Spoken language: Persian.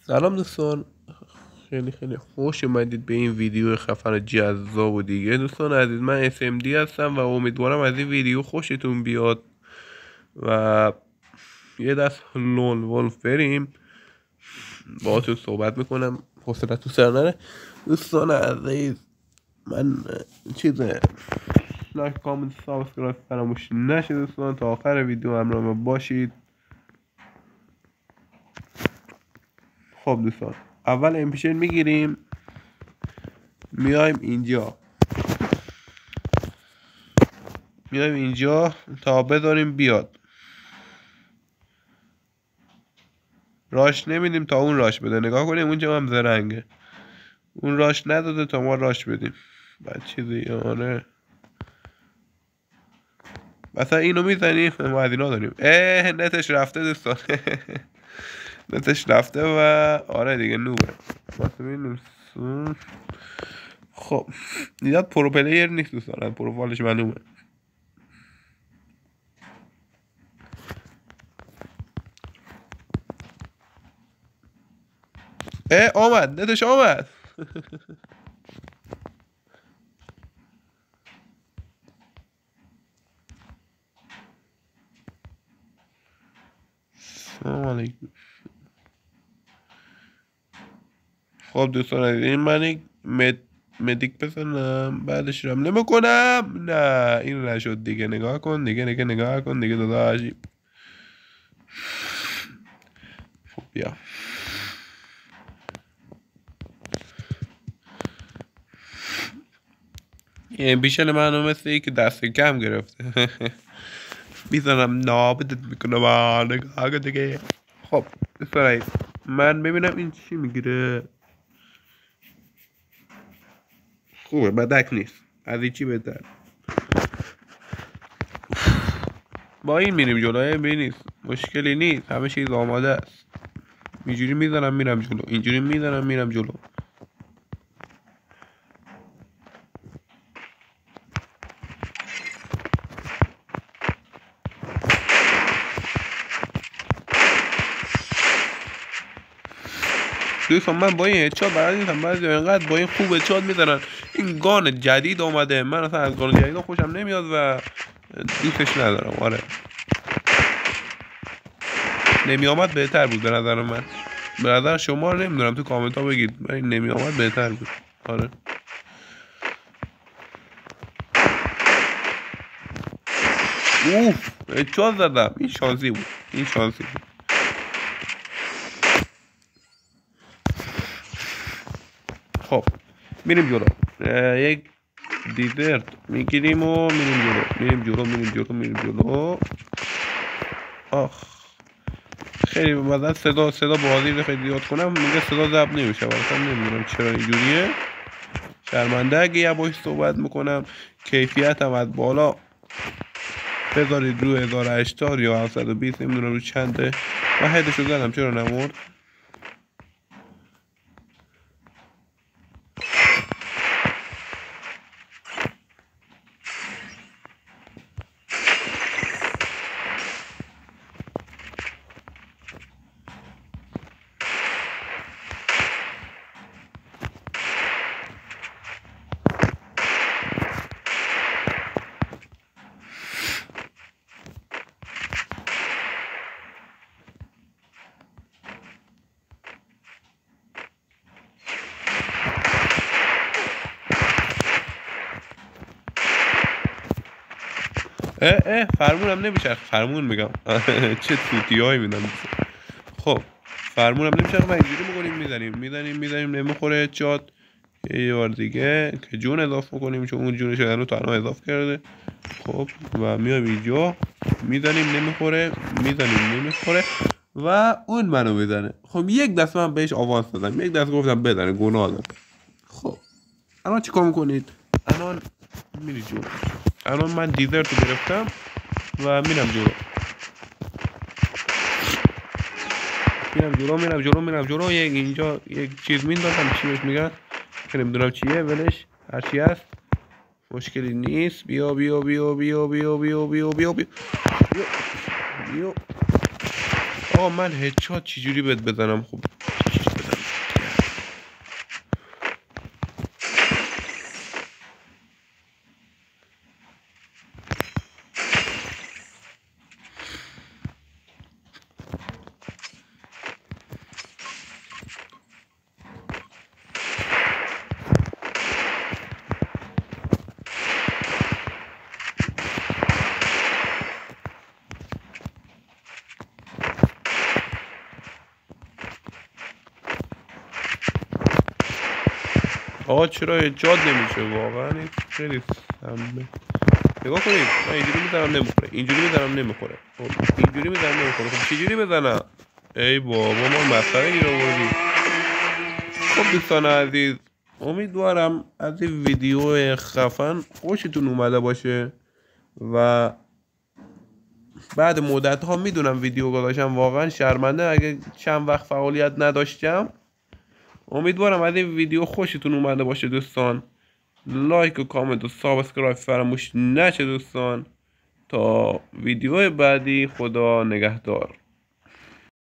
سلام دوستان، خیلی خیلی خوش اومدید به این ویدیو خفن جذاب و دیگه. دوستان عزیز، من SMD هستم و امیدوارم از این ویدیو خوشتون بیاد و یه دست لون ولف بریم. باهاتون صحبت میکنم، حوصلتون سر نره. دوستان عزیز، من لایک کامنت سابسکرایب فراموش نشه. دوستان تا آخر ویدیو همراه ما باشید. خب دوستان، اول امپیشن میگیریم، میایم اینجا تا بذاریم بیاد. راش نمیدیم تا اون راش بده. نگاه کنیم اونجا هم زرنگه، اون راش نداده تا ما راش بدیم. بعد چیزی آره مثلا اینو میزنیم، ما از اینا داریم. نتش رفته دوستان. نتش رفته و آره دیگه نوبه. خب دیگه پرو پلیر نیست دوستان، پروفایلش معلومه. آمد، نتش آمد. سلام علیکم. خب دوستان این من مدیک بزنم بعدش رم نمیکنم. نه این نشد دیگه. نگاه کن دیگه، نگاه کن دیگه داداش. خب بیا این بیشتر منو مثل ای که دست کم گرفته. میزنم نابدت میکنم. نگاه کن دیگه. خب دوستان من ببینم این چی میگیره. خوبه، بدک نیست، از این چی بهتر. با این میریم جلو، نیست مشکلی نیست، همه چیز آماده است. اینجوری میزنم میرم جلو، اینجوری میزنم میرم جلو. دوستان من با این هدشات بلد نیستم، بعضی اینقدر با این خوب هدشات میزنن. این گان جدید اومده، من اصلا از گان جدید خوشم نمیاد و دوستش ندارم. آره نمی آمد بهتر بود به نظر من. به نظر شما نمیدونم، تو کامنت ها بگید. من نمی آمد بهتر بود. آره اوف هدشات زدم. این شانسی بود. خب میریم جلو. یک دیزرت میگیریم و میریم جلو. آخ خیلی مثلا صدا بازی خیلی زیاد کنم میگه صدا ضبط نمیشه. اصلا نمیدونم چرا اینجوریه. شرمنده اگه یه باش صحبت میکنم. کیفیت هم از بالا بذارید رو 1080 یا 720، نمیدونم رو چنده. من هدشو زدم چرا نمورد. فرمونم نمیشه. فرمون میگم. چه توتی هایی میدم. خب فرمونم نمیشه. من اینجوری میکنیم میزنیم نمیخوره هدشات. یه بار دیگه که جون اضافه کنیم، چون اون جونش رو تنها اضافه کرده. خب و میام اینجا میزنیم نمیخوره و اون منو بزنه. خب یک دست من بهش آواز دادم، یک دست گفتم بزنه، گناه دارم. خب الان چیکار میکنید؟ الان میری جلو. الان من دیزرت رو گرفتم و میرم جلو. اینجا یک چیز میندازم، چی بهش میگن که نمیدونم چیه، ولش هرچی هست مشکلی نیست. بیا آقا من هدشات چجوری بهت بزنم؟ خب آقا چرا ایجاد نمیشه واقعا؟ این خیلی سمه. نگاه کنید من اینجوری میزنم نمیخوره، اینجوری میزنم نمیخوره، اینجوری میزنم نمیخوره. خب چجوری بزنم؟ ای بابا ما مسخره گیر آوردی. خب دوستان عزیز امیدوارم از این ویدیو خفن خوشتون اومده باشه و بعد مدت ها میدونم ویدیو گذاشتم واقعا شرمنده اگه چند وقت فعالیت نداشتم. امیدوارم از این ویدیو خوشتون اومده باشه دوستان. لایک و کامنت و سابسکرایب فراموش نشه دوستان. تا ویدیو بعدی خدا نگهدار.